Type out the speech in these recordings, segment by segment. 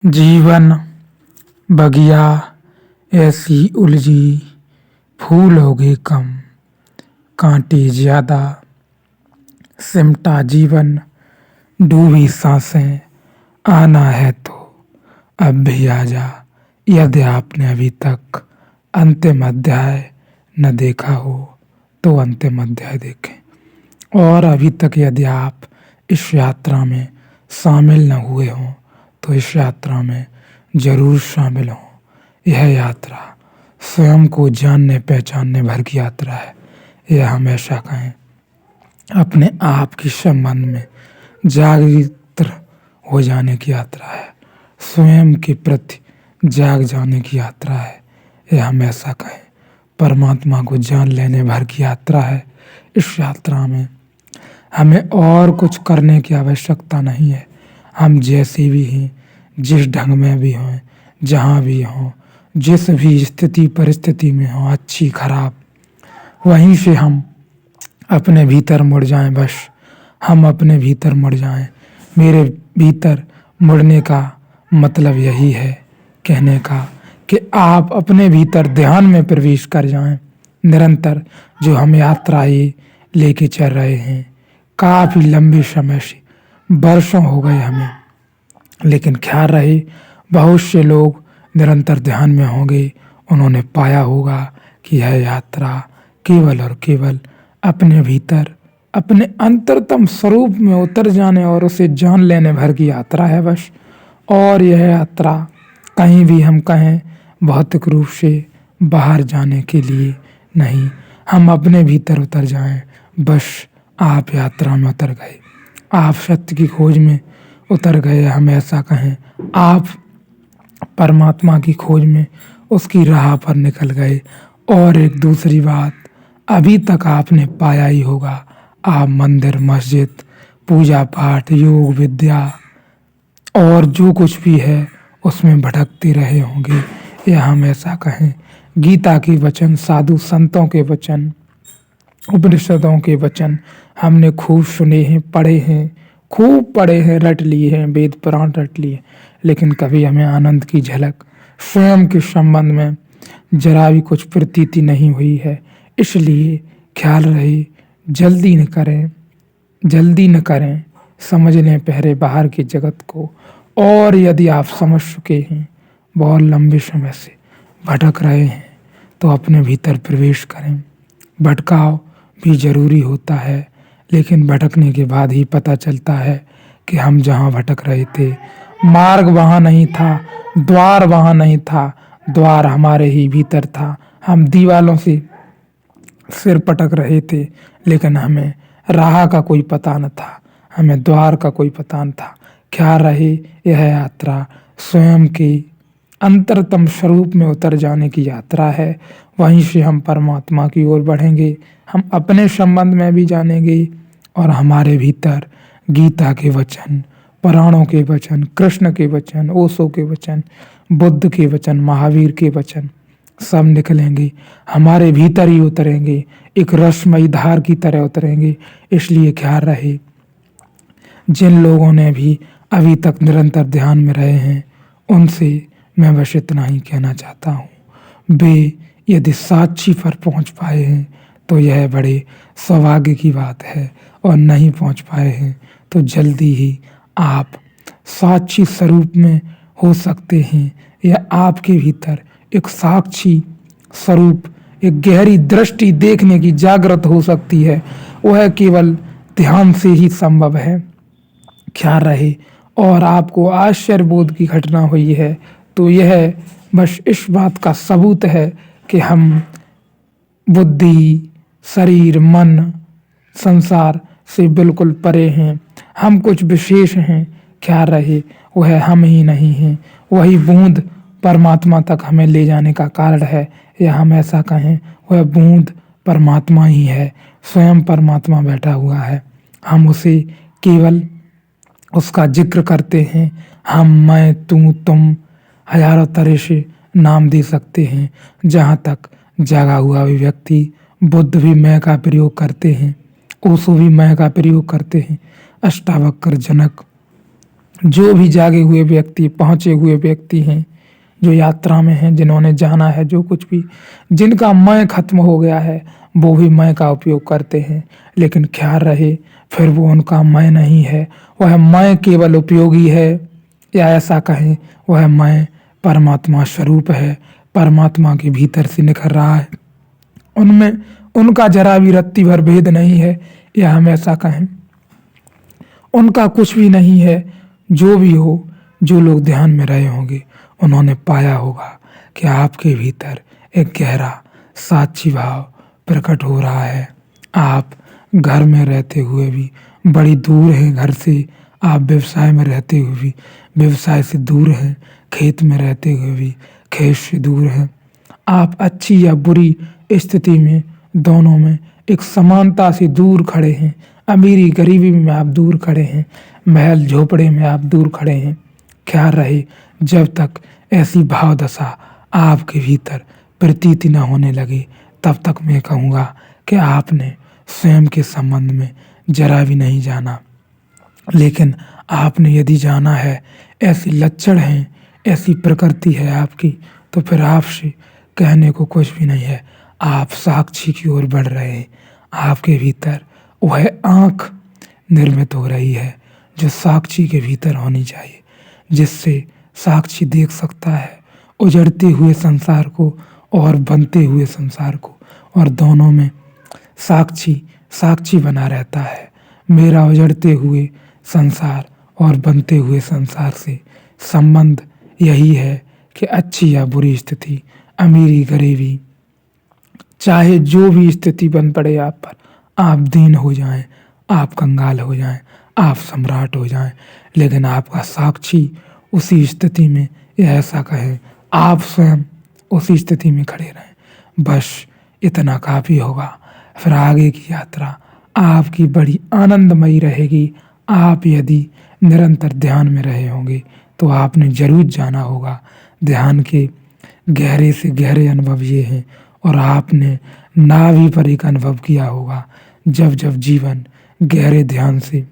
जीवन बगिया ऐसी उलझी, फूलोगे कम, कांटे ज्यादा, सिमटा जीवन, डूबी सांसें, आना है तो अब भी आजा। यदि आपने अभी तक अंतिम अध्याय न देखा हो तो अंतिम अध्याय देखें, और अभी तक यदि आप इस यात्रा में शामिल न हुए हों तो इस यात्रा में जरूर शामिल हों। यह यात्रा स्वयं को जानने पहचानने भर की यात्रा है। यह हमेशा कहें अपने आप के संबंध में जागृत हो जाने की यात्रा है, स्वयं के प्रति जाग जाने की यात्रा है। यह हमेशा कहें परमात्मा को जान लेने भर की यात्रा है। इस यात्रा में हमें और कुछ करने की आवश्यकता नहीं है। हम जैसे भी हैं, जिस ढंग में भी हों, जहाँ भी हों, जिस भी स्थिति परिस्थिति में हों, अच्छी खराब, वहीं से हम अपने भीतर मुड़ जाएं। बस हम अपने भीतर मुड़ जाएं। मेरे भीतर मुड़ने का मतलब यही है कहने का कि आप अपने भीतर ध्यान में प्रवेश कर जाएं। निरंतर जो हम यात्रा ये लेके चल रहे हैं, काफ़ी लंबे समय से, वर्षों हो गए हमें, लेकिन ख्याल रहे बहुत से लोग निरंतर ध्यान में होंगे, उन्होंने पाया होगा कि यह यात्रा केवल और केवल अपने भीतर अपने अंतरतम स्वरूप में उतर जाने और उसे जान लेने भर की यात्रा है बस। और यह यात्रा कहीं भी हम कहें भौतिक रूप से बाहर जाने के लिए नहीं, हम अपने भीतर उतर जाएं। बस आप यात्रा में उतर गए, आप सत्य की खोज में उतर गए। हम ऐसा कहें आप परमात्मा की खोज में उसकी राह पर निकल गए। और एक दूसरी बात, अभी तक आपने पाया ही होगा, आप मंदिर मस्जिद पूजा पाठ योग विद्या और जो कुछ भी है उसमें भटकते रहे होंगे। या हम ऐसा कहें गीता के वचन, साधु संतों के वचन, उपनिषदों के वचन हमने खूब सुने हैं, पढ़े हैं, खूब पढ़े हैं, रट लिए हैं, वेद पुराण रट लिए, लेकिन कभी हमें आनंद की झलक स्वयं के संबंध में जरा भी कुछ प्रतीति नहीं हुई है। इसलिए ख्याल रहे जल्दी न करें, जल्दी न करें, समझ लें पहले बाहर के जगत को। और यदि आप समझ चुके हैं, बहुत लंबे समय से भटक रहे हैं, तो अपने भीतर प्रवेश करें। भटकाव भी जरूरी होता है, लेकिन भटकने के बाद ही पता चलता है कि हम जहाँ भटक रहे थे मार्ग वहाँ नहीं था, द्वार वहाँ नहीं था, द्वार हमारे ही भीतर था। हम दीवालों से सिर पटक रहे थे, लेकिन हमें राह का कोई पता न था, हमें द्वार का कोई पता न था। ख्याल रहे यह यात्रा स्वयं के अंतरतम स्वरूप में उतर जाने की यात्रा है। वहीं से हम परमात्मा की ओर बढ़ेंगे, हम अपने संबंध में भी जानेंगे और हमारे भीतर गीता के वचन, पुराणों के वचन, कृष्ण के वचन, ओशो के वचन, बुद्ध के वचन, महावीर के वचन सब निकलेंगे, हमारे भीतर ही उतरेंगे, एक रसमयी धार की तरह उतरेंगे। इसलिए ख्याल रहे जिन लोगों ने भी अभी तक निरंतर ध्यान में रहे हैं, उनसे मैं बस इतना ही कहना चाहता हूँ, वे यदि साक्षी पर पहुँच पाए हैं तो यह बड़े सौभाग्य की बात है, और नहीं पहुँच पाए हैं तो जल्दी ही आप साक्षी स्वरूप में हो सकते हैं, या आपके भीतर एक साक्षी स्वरूप, एक गहरी दृष्टि देखने की जागृत हो सकती है। वह केवल ध्यान से ही संभव है। ख्याल रहे और आपको आश्चर्यबोध की घटना हुई है तो यह बस इस बात का सबूत है कि हम बुद्धि, शरीर, मन, संसार से बिल्कुल परे हैं, हम कुछ विशेष हैं। ख्याल रहे वह हम ही नहीं हैं, वही बूंद परमात्मा तक हमें ले जाने का कारण है। या हम ऐसा कहें वह बूंद परमात्मा ही है, स्वयं परमात्मा बैठा हुआ है। हम उसे केवल उसका जिक्र करते हैं, हम, मैं, तू, तुम, हजारों तरह से नाम दे सकते हैं। जहाँ तक जागा हुआ भी व्यक्ति, बुद्ध भी मैं का प्रयोग करते हैं, ओशो भी मैं का प्रयोग करते हैं, अष्टावक्र, जनक, जो भी जागे हुए व्यक्ति, पहुँचे हुए व्यक्ति हैं, जो यात्रा में हैं, जिन्होंने जाना है, जो कुछ भी, जिनका मैं ख़त्म हो गया है, वो भी मैं का उपयोग करते हैं। लेकिन ख्याल रहे, फिर वो उनका मैं नहीं है, वह मैं केवल उपयोगी है, या ऐसा कहें वह मैं परमात्मा स्वरूप है, परमात्मा के भीतर से निखर रहा है। उनमें उनका जरा भी रत्ती भर भेद नहीं है, या हम ऐसा कहें उनका कुछ भी नहीं है। जो भी हो, जो लोग ध्यान में रहे होंगे उन्होंने पाया होगा कि आपके भीतर एक गहरा साक्षी भाव प्रकट हो रहा है। आप घर में रहते हुए भी बड़ी दूर हैं घर से, आप व्यवसाय में रहते हुए भी व्यवसाय से दूर हैं, खेत में रहते हुए भी खेत से दूर हैं। आप अच्छी या बुरी स्थिति में, दोनों में एक समानता से दूर खड़े हैं। अमीरी गरीबी में आप दूर खड़े हैं, महल झोपड़े में आप दूर खड़े हैं। ख्याल रहे, जब तक ऐसी भाव दशा आपके भीतर प्रतीति न होने लगे, तब तक मैं कहूँगा कि आपने स्वयं के संबंध में जरा भी नहीं जाना। लेकिन आपने यदि जाना है, ऐसी लक्षण हैं, ऐसी प्रकृति है आपकी, तो फिर आपसे कहने को कुछ भी नहीं है। आप साक्षी की ओर बढ़ रहे हैं। आपके भीतर वह आँख निर्मित हो रही है जो साक्षी के भीतर होनी चाहिए, जिससे साक्षी देख सकता है उजड़ते हुए संसार को और बनते हुए संसार को, और दोनों में साक्षी साक्षी बना रहता है। मेरा उजड़ते हुए संसार और बनते हुए संसार से संबंध यही है कि अच्छी या बुरी स्थिति, अमीरी गरीबी, चाहे जो भी स्थिति बन पड़े आप पर, आप दीन हो जाएं, आप कंगाल हो जाएं, आप सम्राट हो जाएं, लेकिन आपका साक्षी उसी स्थिति में, या ऐसा कहें आप स्वयं उसी स्थिति में खड़े रहें। बस इतना काफ़ी होगा। फिर आगे की यात्रा आपकी बड़ी आनंदमयी रहेगी। आप यदि निरंतर ध्यान में रहे होंगे तो आपने जरूर जाना होगा, ध्यान के गहरे से गहरे अनुभव ये हैं। और आपने नाभि पर एक अनुभव किया होगा, जब जब जीवन गहरे ध्यान से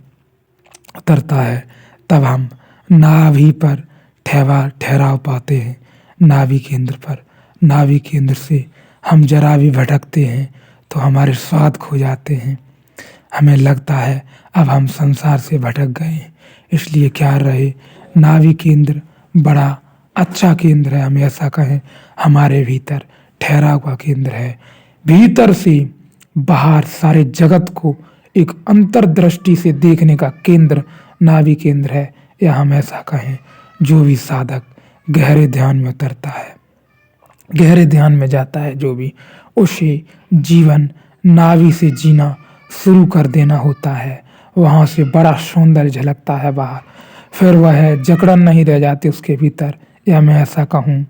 उतरता है, तब हम नाभि पर ठहराव पाते हैं। नाभि केंद्र पर, नाभि केंद्र से हम जरा भी भटकते हैं तो हमारे स्वाद खो जाते हैं। हमें लगता है अब हम संसार से भटक गए हैं। इसलिए ख्याल रहे, नाभि केंद्र बड़ा अच्छा केंद्र है, हम ऐसा कहें हमारे भीतर ठहराव का केंद्र है। भीतर से बाहर सारे जगत को एक अंतर्दृष्टि से देखने का केंद्र नाभि केंद्र है, या हम ऐसा कहें जो भी साधक गहरे ध्यान में उतरता है, गहरे ध्यान में जाता है, जो भी, उसे जीवन नाभि से जीना शुरू कर देना होता है। वहाँ से बड़ा सौंदर्य झलकता है बाहर, फिर वह जकड़न नहीं रह जाती उसके भीतर, या मैं ऐसा कहूँ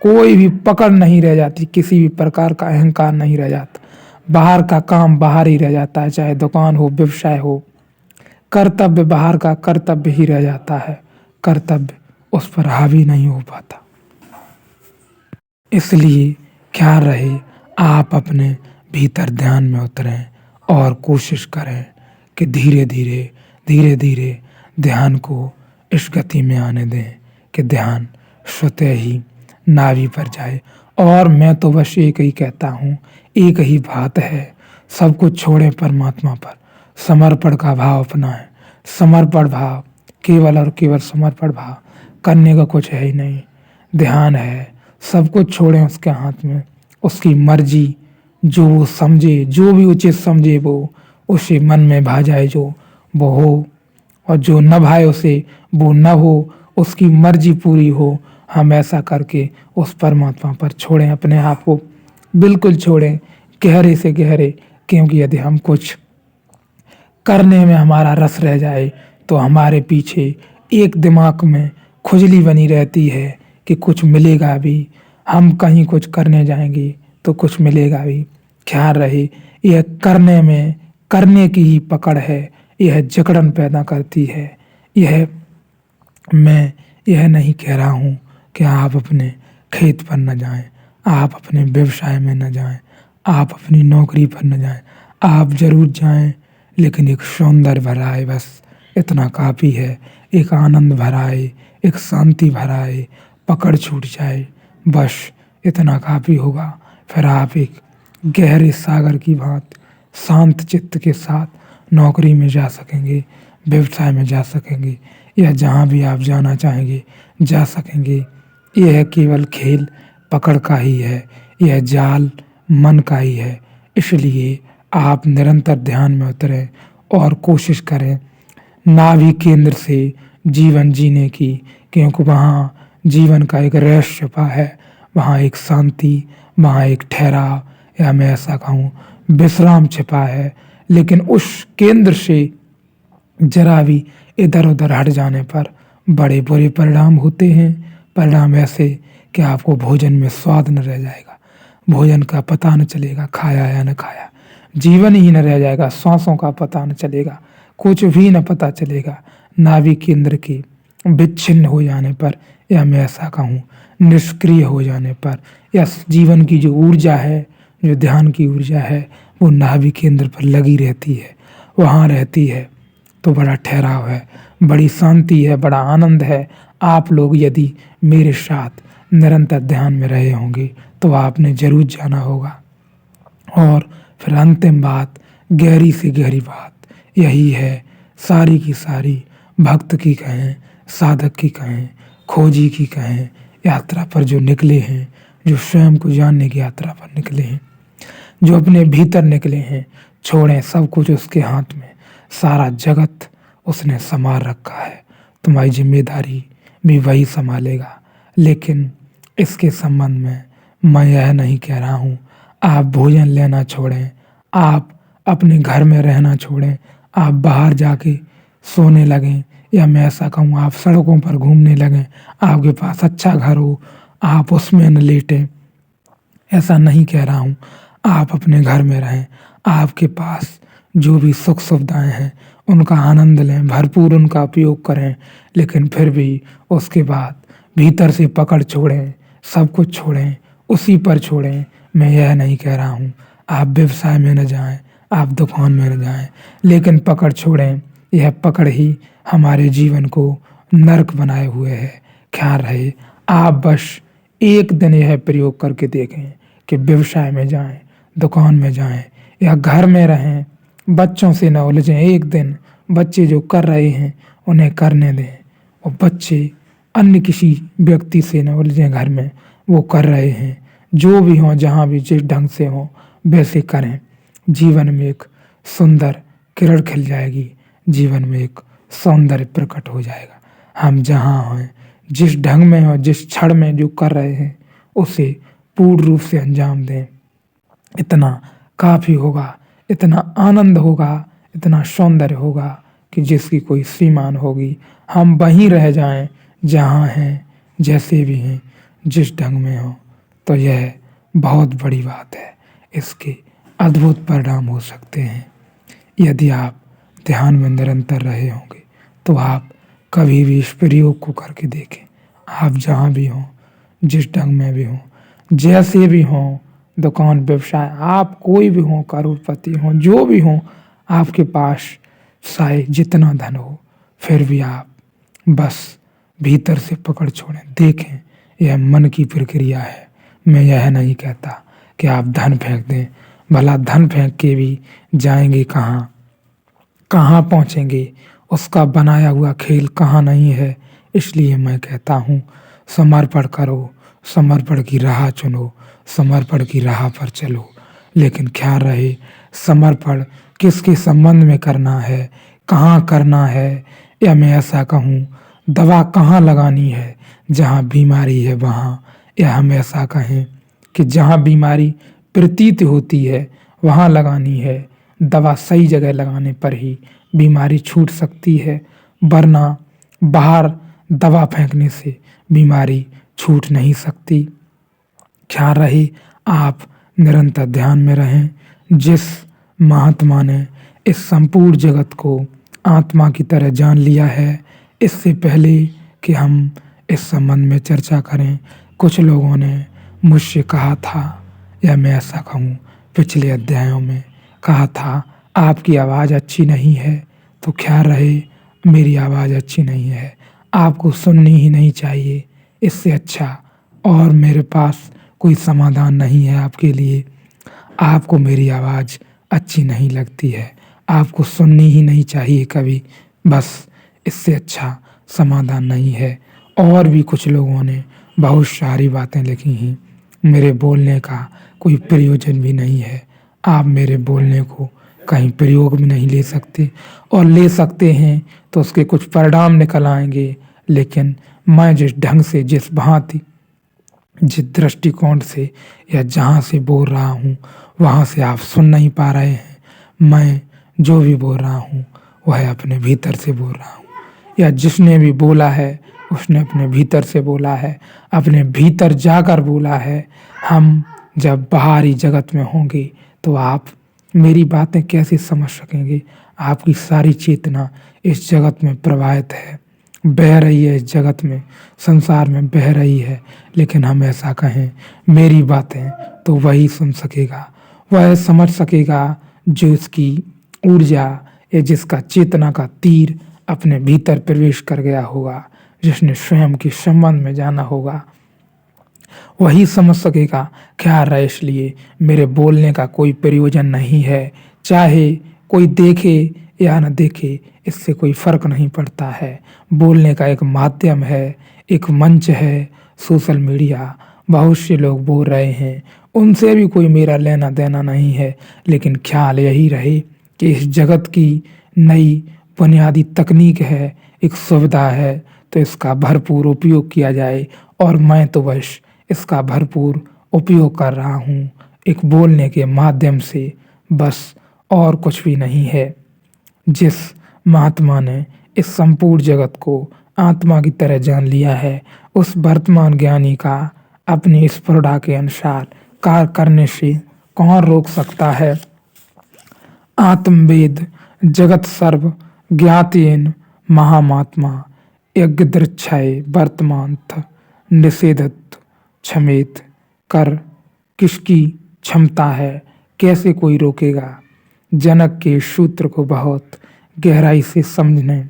कोई भी पकड़ नहीं रह जाती, किसी भी प्रकार का अहंकार नहीं रह जाता। बाहर का काम बाहर ही रह जाता है, चाहे दुकान हो, व्यवसाय हो, कर्तव्य बाहर का कर्तव्य ही रह जाता है, कर्तव्य उस पर हावी नहीं हो पाता। इसलिए ख्याल रहे, आप अपने भीतर ध्यान में उतरें और कोशिश करें कि धीरे धीरे धीरे धीरे ध्यान को इस गति में आने दें कि ध्यान स्वतः ही नाभि पर जाए। और मैं तो बस एक ही कहता हूँ, एक ही बात है, सब कुछ छोड़ें, परमात्मा पर समर्पण का भाव अपनाएं। समर्पण भाव, केवल और केवल समर्पण भाव, करने का कुछ है ही नहीं। ध्यान है, सब कुछ छोड़ें उसके हाथ में, उसकी मर्जी, जो वो समझे, जो भी उचित समझे वो उसे मन में भा जाए, जो वो हो, और जो न भाए उसे वो न हो, उसकी मर्जी पूरी हो। हम ऐसा करके उस परमात्मा पर छोड़ें अपने आप को, बिल्कुल छोड़ें गहरे से गहरे। क्योंकि यदि हम कुछ करने में हमारा रस रह जाए तो हमारे पीछे एक दिमाग में खुजली बनी रहती है कि कुछ मिलेगा भी, हम कहीं कुछ करने जाएंगे तो कुछ मिलेगा भी। ख्याल रहे, यह करने में करने की ही पकड़ है, यह जकड़न पैदा करती है। मैं यह नहीं कह रहा हूँ कि आप अपने खेत पर न जाएं, आप अपने व्यवसाय में न जाएं, आप अपनी नौकरी पर न जाएं। आप जरूर जाएं, लेकिन एक सौंदर्य भरा है, बस इतना काफ़ी है। एक आनंद भरा है, एक शांति भरा है, पकड़ छूट जाए, बस इतना काफ़ी होगा। फिर आप एक गहरे सागर की भांति शांत चित्त के साथ नौकरी में जा सकेंगे, व्यवसाय में जा सकेंगे, या जहाँ भी आप जाना चाहेंगे जा सकेंगे। यह केवल खेल पकड़ का ही है, यह जाल मन का ही है। इसलिए आप निरंतर ध्यान में उतरें और कोशिश करें नाभि केंद्र से जीवन जीने की, क्योंकि वहाँ जीवन का एक रहस्य छिपा है, वहाँ एक शांति, वहाँ एक ठहराव, या मैं ऐसा कहूँ विश्राम छिपा है। लेकिन उस केंद्र से जरा भी इधर उधर हट जाने पर बड़े बुरे परिणाम होते हैं। परिणाम ऐसे कि आपको भोजन में स्वाद न रह जाएगा, भोजन का पता न चलेगा खाया या न खाया, जीवन ही न रह जाएगा, सांसों का पता न चलेगा, कुछ भी न पता चलेगा। नाभि केंद्र के विच्छिन्न हो जाने पर, या मैं ऐसा कहूँ निष्क्रिय हो जाने पर, या जीवन की जो ऊर्जा है, जो ध्यान की ऊर्जा है, वो नाभि केंद्र पर लगी रहती है, वहाँ रहती है, तो बड़ा ठहराव है, बड़ी शांति है, बड़ा आनंद है। आप लोग यदि मेरे साथ निरंतर ध्यान में रहे होंगे तो आपने जरूर जाना होगा। और फिर अंतिम बात, गहरी से गहरी बात यही है, सारी की सारी भक्त की कहें, साधक की कहें, खोजी की कहें, यात्रा पर जो निकले हैं, जो स्वयं को जानने की यात्रा पर निकले हैं, जो अपने भीतर निकले हैं, छोड़ें सब कुछ उसके हाथ में, सारा जगत उसने संभाल रखा है, तुम्हारी जिम्मेदारी भी वही संभालेगा। लेकिन इसके संबंध में मैं यह नहीं कह रहा हूँ आप भोजन लेना छोड़ें, आप अपने घर में रहना छोड़ें, आप बाहर जाके सोने लगें, या मैं ऐसा कहूँ आप सड़कों पर घूमने लगें, आपके पास अच्छा घर हो आप उसमें न लेटें, ऐसा नहीं कह रहा हूँ। आप अपने घर में रहें, आपके पास जो भी सुख सुविधाएं हैं उनका आनंद लें, भरपूर उनका उपयोग करें, लेकिन फिर भी उसके बाद भीतर से पकड़ छोड़ें, सब कुछ छोड़ें, उसी पर छोड़ें। मैं यह नहीं कह रहा हूँ आप व्यवसाय में न जाएं, आप दुकान में न जाएं, लेकिन पकड़ छोड़ें। यह पकड़ ही हमारे जीवन को नरक बनाए हुए है। ख्याल रहे आप बस एक दिन यह प्रयोग करके देखें कि व्यवसाय में जाएं, दुकान में जाएं, या घर में रहें, बच्चों से न उलझें। एक दिन बच्चे जो कर रहे हैं उन्हें करने दें, और बच्चे अन्य किसी व्यक्ति से न उलझें, घर में वो कर रहे हैं, जो भी हों, जहाँ भी जिस ढंग से हों वैसे करें। जीवन में एक सुंदर किरण खिल जाएगी, जीवन में एक सौंदर्य प्रकट हो जाएगा। हम जहाँ हैं, जिस ढंग में हो, जिस क्षण में जो कर रहे हैं उसे पूर्ण रूप से अंजाम दें। इतना काफ़ी होगा, इतना आनंद होगा, इतना सौंदर्य होगा कि जिसकी कोई सीमा न होगी। हम वहीं रह जाएं जहाँ हैं, जैसे भी हैं, जिस ढंग में हो, तो यह बहुत बड़ी बात है। इसके अद्भुत परिणाम हो सकते हैं। यदि आप ध्यान में निरंतर रहे होंगे तो आप कभी भी इस प्रयोग को करके देखें। आप जहाँ भी हों, जिस ढंग में भी हों, जैसे भी हों, दुकान व्यवसाय, आप कोई भी हों, करोड़पति हों, जो भी हों, आपके पास चाहे जितना धन हो, फिर भी आप बस भीतर से पकड़ छोड़ें। देखें यह मन की प्रक्रिया है। मैं यह नहीं कहता कि आप धन फेंक दें, भला धन फेंक के भी जाएंगे कहाँ, कहाँ पहुँचेंगे, उसका बनाया हुआ खेल कहाँ नहीं है। इसलिए मैं कहता हूँ समर्पण करो, समर्पण की राह चुनो, समर्पण की राह पर चलो। लेकिन ख्याल रहे समर्पण किसके संबंध में करना है, कहाँ करना है, या मैं ऐसा कहूँ दवा कहाँ लगानी है, जहाँ बीमारी है वहाँ, या हम ऐसा कहें कि जहाँ बीमारी प्रतीत होती है वहाँ लगानी है। दवा सही जगह लगाने पर ही बीमारी छूट सकती है, वरना बाहर दवा फेंकने से बीमारी छूट नहीं सकती। ख्याल रहे आप निरंतर ध्यान में रहें। जिस महात्मा ने इस संपूर्ण जगत को आत्मा की तरह जान लिया है, इससे पहले कि हम इस संबंध में चर्चा करें, कुछ लोगों ने मुझसे कहा था, या मैं ऐसा कहूँ पिछले अध्यायों में कहा था आपकी आवाज़ अच्छी नहीं है। तो ख्याल रहे मेरी आवाज़ अच्छी नहीं है, आपको सुननी ही नहीं चाहिए। इससे अच्छा और मेरे पास कोई समाधान नहीं है आपके लिए। आपको मेरी आवाज़ अच्छी नहीं लगती है, आपको सुननी ही नहीं चाहिए कभी। बस इससे अच्छा समाधान नहीं है। और भी कुछ लोगों ने बहुत सारी बातें लिखी हैं। मेरे बोलने का कोई प्रयोजन भी नहीं है। आप मेरे बोलने को कहीं प्रयोग में नहीं ले सकते, और ले सकते हैं तो उसके कुछ परिणाम निकल आएंगे। लेकिन मैं जिस ढंग से, जिस भांति, जिस दृष्टिकोण से या जहाँ से बोल रहा हूँ वहाँ से आप सुन नहीं पा रहे हैं। मैं जो भी बोल रहा हूँ वह अपने भीतर से बोल रहा हूँ, या जिसने भी बोला है उसने अपने भीतर से बोला है, अपने भीतर जाकर बोला है। हम जब बाहरी जगत में होंगे तो आप मेरी बातें कैसे समझ सकेंगे? आपकी सारी चेतना इस जगत में प्रवाहित है, बह रही है, इस जगत में, संसार में बह रही है। लेकिन हम ऐसा कहें मेरी बातें, तो वही सुन सकेगा, वह समझ सकेगा जो इसकी ऊर्जा या जिसका चेतना का तीर अपने भीतर प्रवेश कर गया होगा, जिसने स्वयं के संबंध में जाना होगा, वही समझ सकेगा क्या रहा है। इसलिए मेरे बोलने का कोई प्रयोजन नहीं है। चाहे कोई देखे या न देखे, इससे कोई फर्क नहीं पड़ता है। बोलने का एक माध्यम है, एक मंच है, सोशल मीडिया। बहुत से लोग बोल रहे हैं, उनसे भी कोई मेरा लेना देना नहीं है। लेकिन ख्याल यही रहे कि इस जगत की नई बुनियादी तकनीक है, एक सुविधा है, तो इसका भरपूर उपयोग किया जाए। और मैं तो बस इसका भरपूर उपयोग कर रहा हूँ, एक बोलने के माध्यम से, बस, और कुछ भी नहीं है। जिस महात्मा ने इस संपूर्ण जगत को आत्मा की तरह जान लिया है, उस वर्तमान ज्ञानी का अपनी स्फुरदा के अनुसार कार्य करने से कौन रोक सकता है? आत्मवेद जगत सर्व ज्ञातेन महामात्मा यज्ञदृच्छय वर्तमानथ निषेधत क्षमेत कर। किसकी क्षमता है? कैसे कोई रोकेगा? जनक के सूत्र को बहुत गहराई से समझने,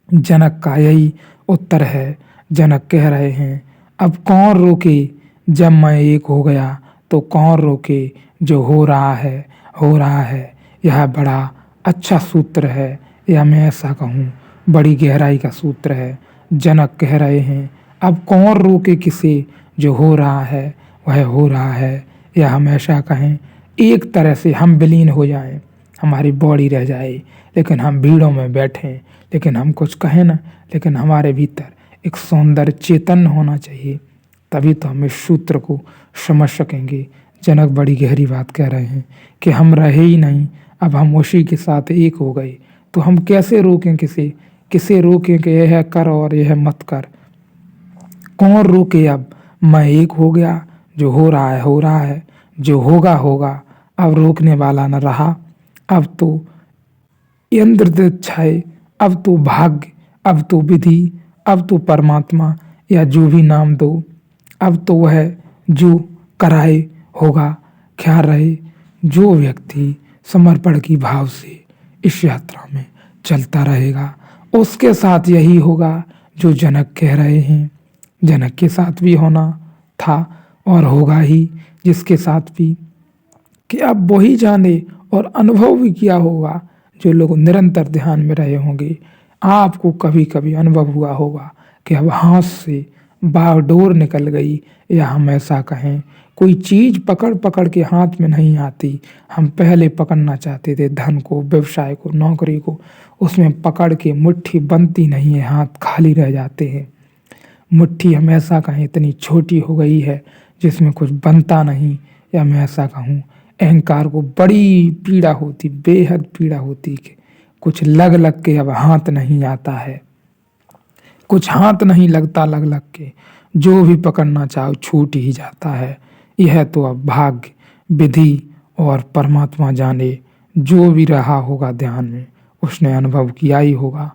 जनक का यही उत्तर है। जनक कह रहे हैं, अब कौन रोके? जब मैं एक हो गया तो कौन रोके? जो हो रहा है हो रहा है। यह बड़ा अच्छा सूत्र है, या मैं ऐसा कहूँ बड़ी गहराई का सूत्र है। जनक कह रहे हैं, अब कौन रोके किसे? जो हो रहा है वह हो रहा है। या हम ऐसा कहें, एक तरह से हम विलीन हो जाएं, हमारी बॉडी रह जाए, लेकिन हम भीड़ों में बैठें, लेकिन हम कुछ कहें ना, लेकिन हमारे भीतर एक सौंदर्य चेतन होना चाहिए। तभी तो हम इस सूत्र को समझ सकेंगे। जनक बड़ी गहरी बात कह रहे हैं कि हम रहे ही नहीं, अब हम उसी के साथ एक हो गए, तो हम कैसे रोकें किसे? किसे रोकें कि यह कर और यह मत कर? कौन रोके? अब मैं एक हो गया, जो हो रहा है हो रहा है, जो होगा होगा। अब रोकने वाला न रहा। अब तो इंद्रदीक्षाए, अब तो भाग्य, अब तो विधि, अब तो परमात्मा, या जो भी नाम दो, अब तो वह जो कराए होगा। ख्याल रहे, जो व्यक्ति समर्पण की भाव से इस यात्रा में चलता रहेगा, उसके साथ यही होगा जो जनक कह रहे हैं। जनक के साथ भी होना था और होगा ही, जिसके साथ भी, कि अब वही जाने और अनुभव भी किया होगा जो लोग निरंतर ध्यान में रहे होंगे। आपको कभी कभी अनुभव हुआ होगा कि अब हाथ से बागडोर निकल गई, या हम ऐसा कहें कोई चीज पकड़ पकड़ के हाथ में नहीं आती। हम पहले पकड़ना चाहते थे धन को, व्यवसाय को, नौकरी को, उसमें पकड़ के मुट्ठी बनती नहीं है, हाथ खाली रह जाते हैं। मुट्ठी हम ऐसा कहें इतनी छोटी हो गई है जिसमें कुछ बनता नहीं। या मैं ऐसा कहूँ, अहंकार को बड़ी पीड़ा होती, बेहद पीड़ा होती कि कुछ लग लग के अब हाथ नहीं आता है, कुछ हाथ नहीं लगता लग लग के, जो भी पकड़ना चाहो छूट ही जाता है। यह तो अब भाग्य, विधि और परमात्मा जाने। जो भी रहा होगा ध्यान में, उसने अनुभव किया ही होगा।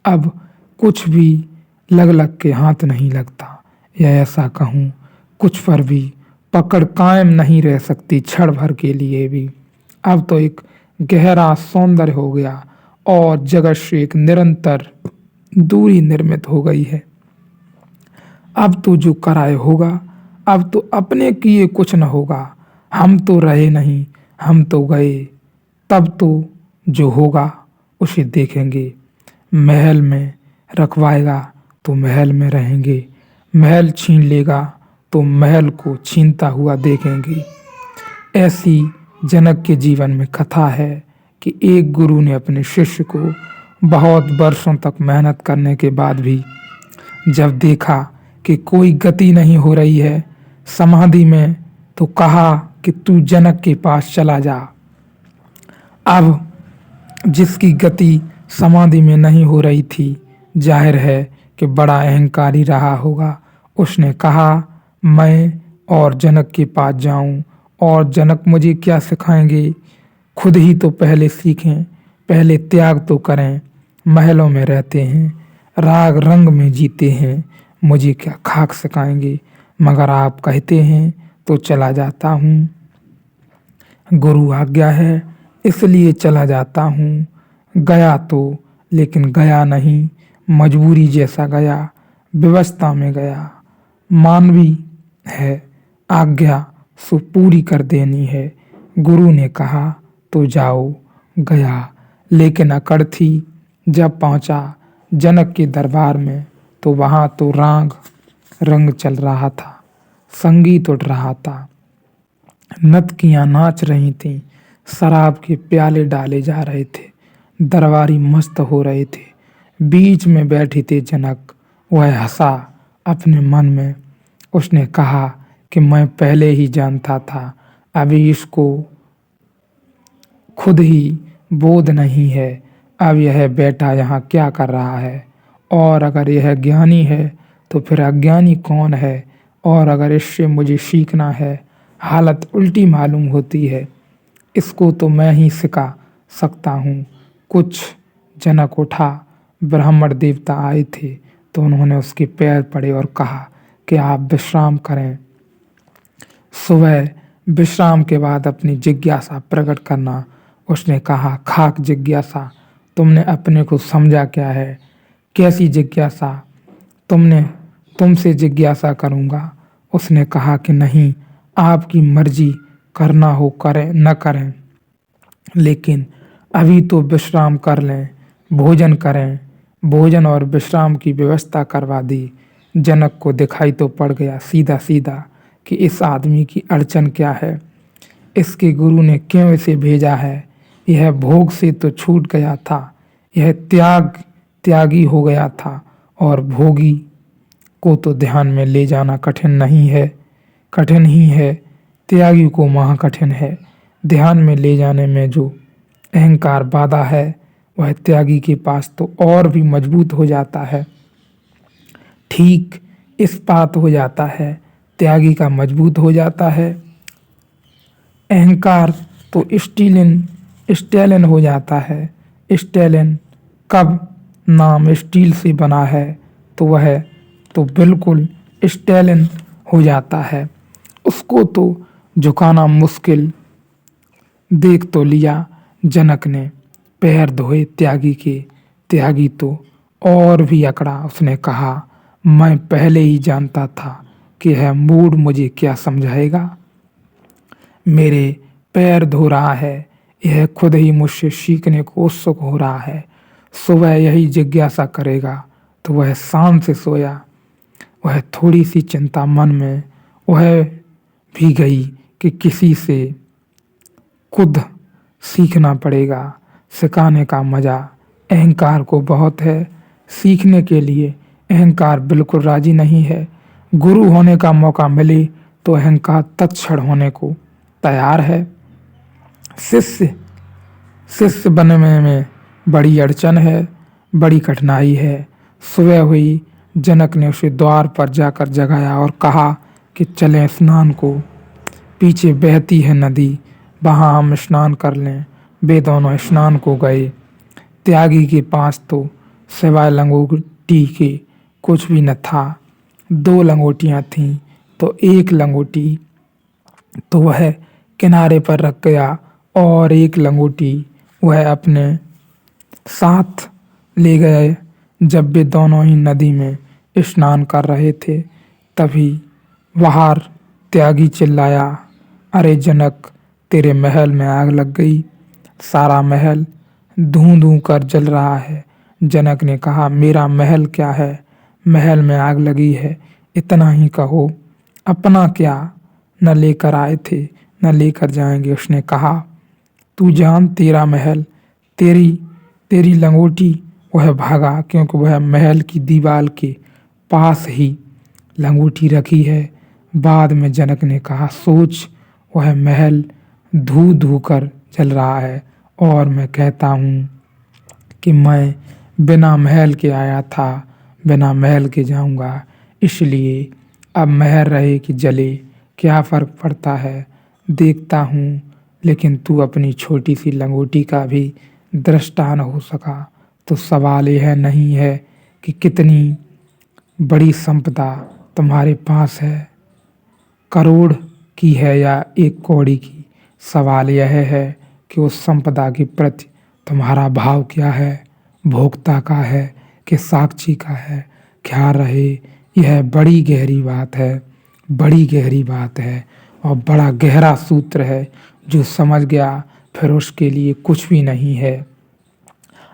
अब कुछ भी लग लग के हाथ नहीं लगता, या ऐसा कहूँ कुछ पर भी पकड़ कायम नहीं रह सकती क्षण भर के लिए भी। अब तो एक गहरा सौंदर्य हो गया, और जगत से एक निरंतर दूरी निर्मित हो गई है। अब तो जो कराए होगा, अब तो अपने किए कुछ न होगा। हम तो रहे नहीं, हम तो गए, तब तो जो होगा उसे देखेंगे। महल में रखवाएगा तो महल में रहेंगे, महल छीन लेगा तो महल को छीनता हुआ देखेंगे। ऐसी जनक के जीवन में कथा है कि एक गुरु ने अपने शिष्य को बहुत वर्षों तक मेहनत करने के बाद भी जब देखा कि कोई गति नहीं हो रही है समाधि में, तो कहा कि तू जनक के पास चला जा। अब जिसकी गति समाधि में नहीं हो रही थी, जाहिर है कि बड़ा अहंकारी रहा होगा। उसने कहा मैं और जनक के पास जाऊं, और जनक मुझे क्या सिखाएंगे, खुद ही तो पहले सीखें, पहले त्याग तो करें। महलों में रहते हैं, राग रंग में जीते हैं, मुझे क्या खाक सिखाएंगे। मगर आप कहते हैं तो चला जाता हूँ, गुरु आज्ञा है इसलिए चला जाता हूँ। गया तो लेकिन गया नहीं, मजबूरी जैसा गया, व्यवस्था में गया। मानवी है, आज्ञा सो पूरी कर देनी है। गुरु ने कहा तो जाओ, गया। लेकिन अकड़ थी। जब पहुंचा जनक के दरबार में तो वहां तो राग रंग चल रहा था, संगीत उठ रहा था, नर्तकियां नाच रही थीं, शराब के प्याले डाले जा रहे थे, दरबारी मस्त हो रहे थे। बीच में बैठी थी जनक। वह हंसा अपने मन में। उसने कहा कि मैं पहले ही जानता था, अभी इसको खुद ही बोध नहीं है। अब यह बेटा यहाँ क्या कर रहा है, और अगर यह ज्ञानी है तो फिर अज्ञानी कौन है, और अगर इससे मुझे सीखना है, हालत उल्टी मालूम होती है। इसको तो मैं ही सिखा सकता हूँ। कुछ जनक उठा, ब्राह्मण देवता आए थे तो उन्होंने उसके पैर पड़े और कहा कि आप विश्राम करें। सुबह विश्राम के बाद अपनी जिज्ञासा प्रकट करना। उसने कहा खाक जिज्ञासा, तुमने अपने को समझा क्या है? कैसी जिज्ञासा? तुमसे जिज्ञासा करूँगा। उसने कहा कि नहीं, आपकी मर्जी, करना हो करें न करें, लेकिन अभी तो विश्राम कर लें, भोजन करें। भोजन और विश्राम की व्यवस्था करवा दी। जनक को दिखाई तो पड़ गया सीधा सीधा कि इस आदमी की अड़चन क्या है, इसके गुरु ने क्यों इसे भेजा है। यह भोग से तो छूट गया था, यह त्यागी हो गया था, और भोगी को तो ध्यान में ले जाना कठिन नहीं है, कठिन ही है, त्यागी को महा कठिन है। ध्यान में ले जाने में जो अहंकार बाधा है, वह त्यागी के पास तो और भी मजबूत हो जाता है। ठीक इस्पात हो जाता है, त्यागी का मजबूत हो जाता है। अहंकार तो स्टेलिन हो जाता है। स्टेलिन कब नाम स्टील से बना है तो वह तो बिल्कुल स्टेलिन हो जाता है। उसको तो झुकाना मुश्किल। देख तो लिया जनक ने, पैर धोए त्यागी के। त्यागी तो और भी अकड़ा। उसने कहा मैं पहले ही जानता था कि यह मूड मुझे क्या समझाएगा। मेरे पैर धो रहा है, यह खुद ही मुझसे सीखने को उत्सुक हो रहा है। सुबह यही जिज्ञासा करेगा। तो वह शाम से सोया। वह थोड़ी सी चिंता मन में वह भी गई कि किसी से खुद सीखना पड़ेगा। सिखाने का मजा अहंकार को बहुत है, सीखने के लिए अहंकार बिल्कुल राजी नहीं है। गुरु होने का मौका मिले तो अहंकार तत्क्षण होने को तैयार है। शिष्य बनने में बड़ी अड़चन है, बड़ी कठिनाई है। सुबह हुई, जनक ने उसे द्वार पर जाकर जगाया और कहा कि चलें स्नान को, पीछे बहती है नदी, वहाँ हम स्नान कर लें। वे दोनों स्नान को गए। त्यागी के पास तो सिवाय लंगोटी के कुछ भी न था। 2 लंगोटियाँ थीं, तो एक लंगोटी तो वह किनारे पर रख गया, और एक लंगोटी वह अपने साथ ले गए। जब वे दोनों ही नदी में स्नान कर रहे थे, तभी बाहर त्यागी चिल्लाया, अरे जनक, तेरे महल में आग लग गई, सारा महल धूं धूं कर जल रहा है। जनक ने कहा, मेरा महल क्या है, महल में आग लगी है, इतना ही कहो, अपना क्या न लेकर आए थे, न लेकर जाएंगे। उसने कहा, तू जान, तेरा महल, तेरी तेरी लंगोटी। वह भागा, क्योंकि वह महल की दीवार के पास ही लंगोटी रखी है। बाद में जनक ने कहा, सोच, वह महल धू धू कर जल रहा है और मैं कहता हूँ कि मैं बिना महल के आया था, बिना महल के जाऊंगा। इसलिए अब महल रहे कि जले, क्या फर्क पड़ता है, देखता हूँ। लेकिन तू अपनी छोटी सी लंगोटी का भी दृष्टा न हो सका, तो सवाल यह नहीं है कि कितनी बड़ी संपदा तुम्हारे पास है, करोड़ की है या एक कौड़ी की। सवाल यह है कि उस संपदा के प्रति तुम्हारा भाव क्या है, भोक्ता का है कि साक्षी का है। क्या रहे, यह बड़ी गहरी बात है, बड़ी गहरी बात है और बड़ा गहरा सूत्र है। जो समझ गया फिर उसके लिए कुछ भी नहीं है।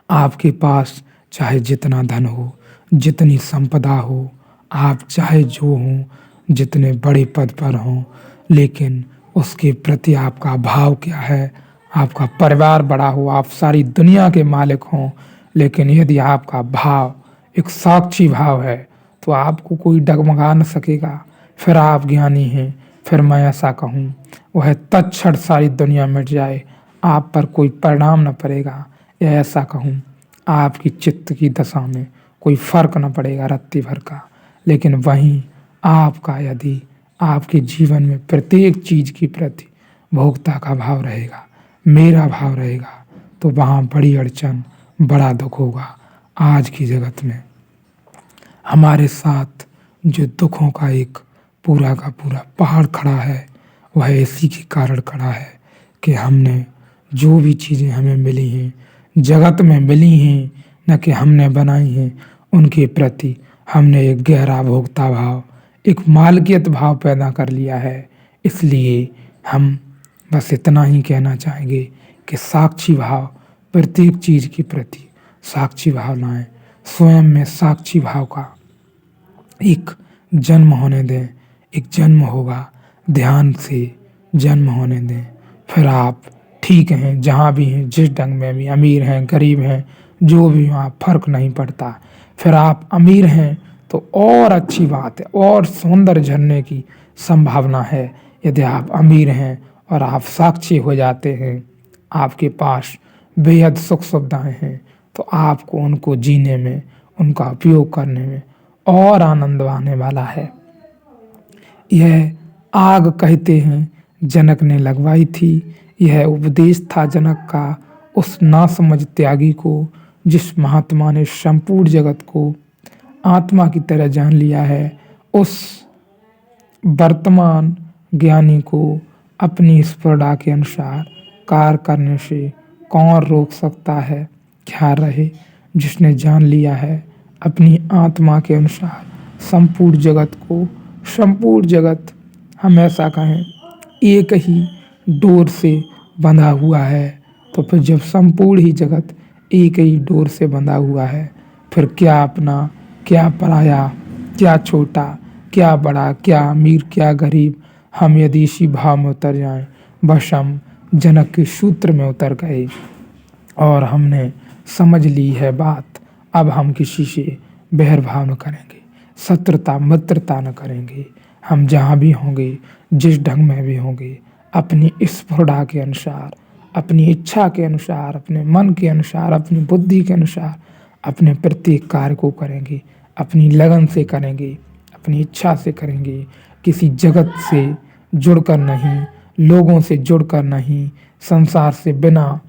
आपके पास चाहे जितना धन हो, जितनी संपदा हो, आप चाहे जो हों, जितने बड़े पद पर हों, लेकिन उसके प्रति आपका भाव क्या है। आपका परिवार बड़ा हो, आप सारी दुनिया के मालिक हों, लेकिन यदि आपका भाव एक साक्षी भाव है तो आपको कोई डगमगा न सकेगा। फिर आप ज्ञानी हैं। फिर मैं ऐसा कहूँ, वह तत्क्षण सारी दुनिया मिट जाए, आप पर कोई परिणाम न पड़ेगा। या ऐसा कहूँ, आपकी चित्त की दशा में कोई फर्क न पड़ेगा रत्ती भर का। लेकिन वहीं आपका यदि आपके जीवन में प्रत्येक चीज की प्रति भोक्ता का भाव रहेगा, मेरा भाव रहेगा, तो वहाँ बड़ी अड़चन, बड़ा दुख होगा। आज की जगत में हमारे साथ जो दुखों का एक पूरा का पूरा पहाड़ खड़ा है, वह इसी के कारण खड़ा है कि हमने जो भी चीज़ें हमें मिली हैं, जगत में मिली हैं, न कि हमने बनाई हैं, उनके प्रति हमने एक गहरा भोक्ता भाव, एक मालकियत भाव पैदा कर लिया है। इसलिए हम बस इतना ही कहना चाहेंगे कि साक्षी भाव, प्रत्येक चीज़ के प्रति साक्षी भाव लाएं। स्वयं में साक्षी भाव का एक जन्म होने दें। एक जन्म होगा, ध्यान से जन्म होने दें। फिर आप ठीक हैं, जहाँ भी हैं, जिस ढंग में भी, अमीर हैं, गरीब हैं, जो भी वहाँ फर्क नहीं पड़ता। फिर आप अमीर हैं तो और अच्छी बात है, और सुंदर झरने की संभावना है। यदि आप अमीर हैं और आप साक्षी हो जाते हैं, आपके पास बेहद सुख सुविधाएं हैं, तो आपको उनको जीने में, उनका उपयोग करने में और आनंद आने वाला है। यह आग कहते हैं जनक ने लगवाई थी। यह उपदेश था जनक का उस नासमझ त्यागी को, जिस महात्मा ने संपूर्ण जगत को आत्मा की तरह जान लिया है। उस वर्तमान ज्ञानी को अपनी स्फुरना के अनुसार कार्य करने से कौन रोक सकता है। क्या रहे, जिसने जान लिया है अपनी आत्मा के अनुसार संपूर्ण जगत को, संपूर्ण जगत हम ऐसा कहें एक ही डोर से बंधा हुआ है, तो फिर जब संपूर्ण ही जगत एक ही डोर से बंधा हुआ है, फिर क्या अपना, क्या पराया, क्या छोटा, क्या बड़ा, क्या अमीर, क्या गरीब। हम यदि इसी भाव में उतर जाएं, बस हम जनक के सूत्र में उतर गए और हमने समझ ली है बात। अब हम किसी से बहिर्भाव न करेंगे, शत्रुता मित्रता न करेंगे। हम जहाँ भी होंगे, जिस ढंग में भी होंगे, अपनी स्फुरना के अनुसार, अपनी इच्छा के अनुसार, अपने मन के अनुसार, अपनी बुद्धि के अनुसार अपने प्रत्येक कार्य को करेंगे। अपनी लगन से करेंगे, अपनी इच्छा से करेंगे। किसी जगत से जुड़कर नहीं, लोगों से जुड़कर नहीं, संसार से बिना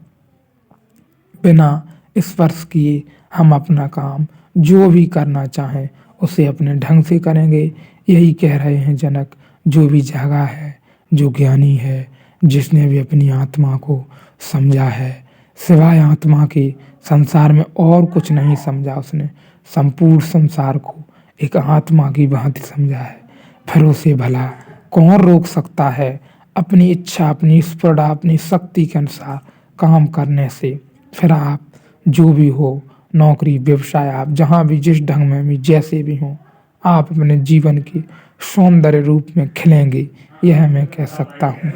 बिना स्पर्श किए हम अपना काम जो भी करना चाहें उसे अपने ढंग से करेंगे। यही कह रहे हैं जनक। जो भी जागा है, जो ज्ञानी है, जिसने भी अपनी आत्मा को समझा है, सिवाय आत्मा के संसार में और कुछ नहीं समझा उसने। संपूर्ण संसार को एक आत्मा की भांति समझा है। फिर उसे भला कौन रोक सकता है अपनी इच्छा, अपनी स्पर्धा, अपनी शक्ति के अनुसार काम करने से। फिर आप जो भी हो, नौकरी, व्यवसाय, आप जहाँ भी, जिस ढंग में भी, जैसे भी हों, आप अपने जीवन के सौंदर्य रूप में खिलेंगे, यह मैं कह सकता हूँ।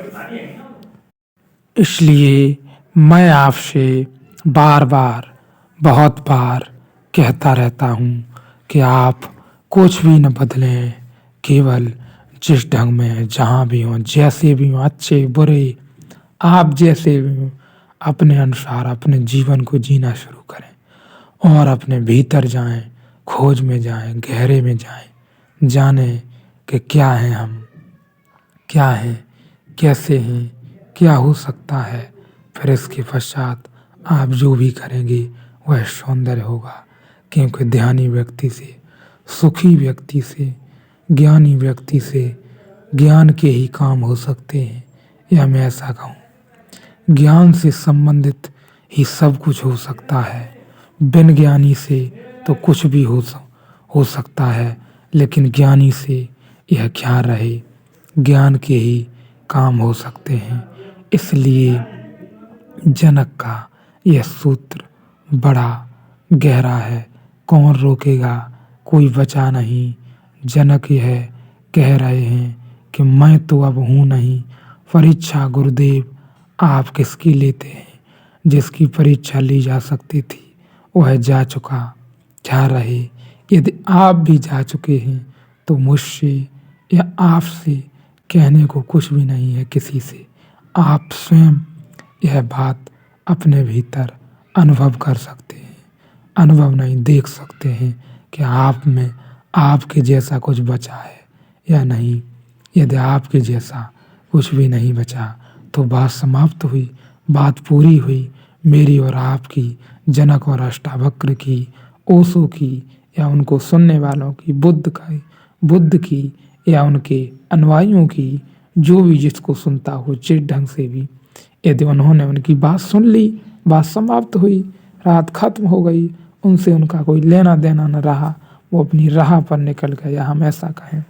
इसलिए मैं आपसे बार बार, बहुत बार कहता रहता हूँ कि आप कुछ भी न बदलें, केवल जिस ढंग में, जहाँ भी हों, जैसे भी हों, अच्छे बुरे, आप जैसे भी हों, अपने अनुसार अपने जीवन को जीना शुरू करें और अपने भीतर जाएं, खोज में जाएं, गहरे में जाएं, जानें कि क्या हैं हम, क्या हैं, कैसे हैं, क्या हो सकता है। फिर इसके पश्चात आप जो भी करेंगे वह सौंदर्य होगा, क्योंकि ध्यानी व्यक्ति से, सुखी व्यक्ति से, ज्ञानी व्यक्ति से ज्ञान के ही काम हो सकते हैं, या मैं ऐसा कहूँ, ज्ञान से संबंधित ही सब कुछ हो सकता है। बिन ज्ञानी से तो कुछ भी हो सकता है, लेकिन ज्ञानी से यह ख्याल रहे, ज्ञान के ही काम हो सकते हैं। इसलिए जनक का यह सूत्र बड़ा गहरा है। कौन रोकेगा, कोई बचा नहीं। जनक यह कह रहे हैं कि मैं तो अब हूँ नहीं, परीक्षा गुरुदेव आप किसकी लेते हैं। जिसकी परीक्षा ली जा सकती थी वह जा चुका, जा रहे। यदि आप भी जा चुके हैं तो मुझसे या आपसे कहने को कुछ भी नहीं है किसी से। आप स्वयं यह बात अपने भीतर अनुभव कर सकते हैं, अनुभव नहीं, देख सकते हैं कि आप में आपके जैसा कुछ बचा है या नहीं। यदि आपके जैसा कुछ भी नहीं बचा तो बात समाप्त हुई, बात पूरी हुई। मेरी और आपकी, जनक और अष्टावक्र की, ओशो की, या उनको सुनने वालों की, बुद्ध की या उनके अनुयायियों की, जो भी जिसको सुनता हो, जिस ढंग से भी, यदि उन्होंने उनकी बात सुन ली, बात समाप्त हुई, रात खत्म हो गई, उनसे उनका कोई लेना देना न रहा, वो अपनी राह पर निकल गए, या हम ऐसा कहें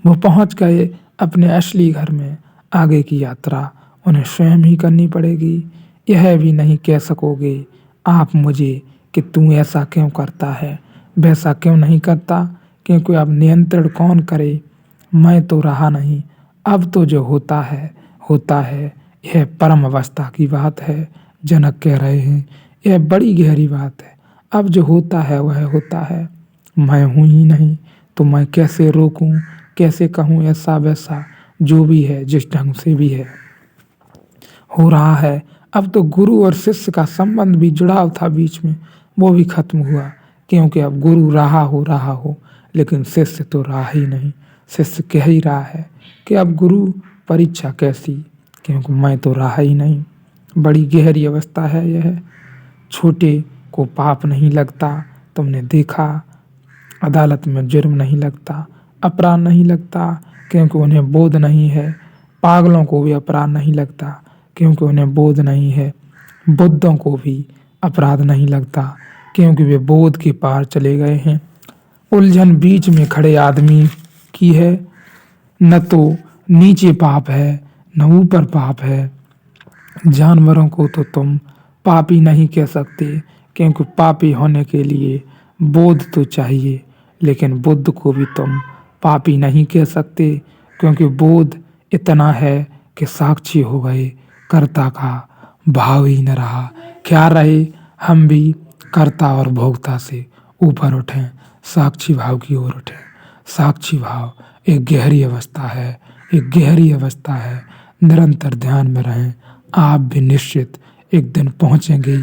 वो पहुंच गए अपने असली घर में। आगे की यात्रा उन्हें स्वयं ही करनी पड़ेगी। यह भी नहीं कह सकोगे आप मुझे कि तू ऐसा क्यों करता है, वैसा क्यों नहीं करता, क्योंकि अब नियंत्रण कौन करे। मैं तो रहा नहीं, अब तो जो होता है होता है। यह परम अवस्था की बात है। जनक कह रहे हैं यह बड़ी गहरी बात है। अब जो होता है वह होता है, मैं हूँ ही नहीं, तो मैं कैसे रोकूं, कैसे कहूँ ऐसा वैसा, जो भी है, जिस ढंग से भी है हो रहा है। अब तो गुरु और शिष्य का संबंध भी, जुड़ाव था बीच में, वो भी खत्म हुआ, क्योंकि अब गुरु रहा हो, लेकिन शिष्य तो रहा ही नहीं। शिष्य कह ही रहा है कि अब गुरु परीक्षा कैसी, क्योंकि मैं तो रहा ही नहीं। बड़ी गहरी अवस्था है यह। छोटे को पाप नहीं लगता, तुमने देखा, अदालत में जुर्म नहीं लगता, अपराध नहीं लगता, क्योंकि उन्हें बोध नहीं है। पागलों को भी अपराध नहीं लगता, क्योंकि उन्हें बोध नहीं है। बुद्धों को भी अपराध नहीं लगता, क्योंकि वे बोध के पार चले गए हैं। उलझन बीच में खड़े आदमी की है। न तो नीचे पाप है, न ऊपर पाप है। जानवरों को तो तुम पापी नहीं कह सकते, क्योंकि पापी होने के लिए बोध तो चाहिए, लेकिन बुद्ध को भी तुम पापी नहीं कह सकते, क्योंकि बोध इतना है कि साक्षी हो गए, कर्ता का भाव ही न रहा। क्या रहे, हम भी कर्ता और भोक्ता से ऊपर उठें, साक्षी भाव की ओर उठें। साक्षी भाव एक गहरी अवस्था है, एक गहरी अवस्था है। निरंतर ध्यान में रहें, आप भी निश्चित एक दिन पहुंचेंगे,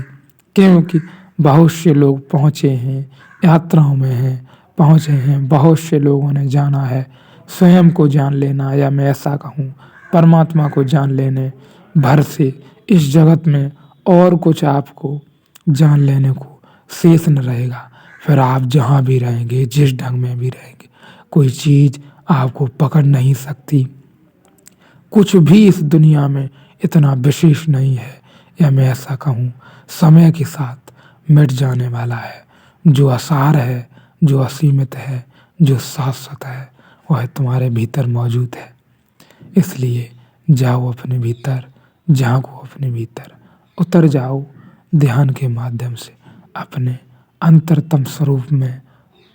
क्योंकि बहुत से लोग पहुंचे हैं, यात्राओं में हैं, पहुंचे हैं। बहुत से लोगों ने जाना है। स्वयं को जान लेना, या मैं ऐसा कहूँ परमात्मा को जान लेने भर से इस जगत में और कुछ आपको जान लेने को शेष न रहेगा। फिर आप जहाँ भी रहेंगे, जिस ढंग में भी रहेंगे, कोई चीज़ आपको पकड़ नहीं सकती। कुछ भी इस दुनिया में इतना विशेष नहीं है, या मैं ऐसा कहूँ समय के साथ मिट जाने वाला है। जो असार है, जो असीमित है, जो शाश्वत है, वह तुम्हारे भीतर मौजूद है। इसलिए जाओ अपने भीतर, झांको अपने भीतर, उतर जाओ ध्यान के माध्यम से अपने अंतरतम स्वरूप में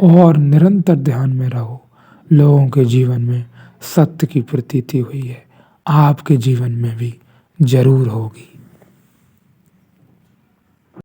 और निरंतर ध्यान में रहो। लोगों के जीवन में सत्य की प्रतीति हुई है, आपके जीवन में भी जरूर होगी।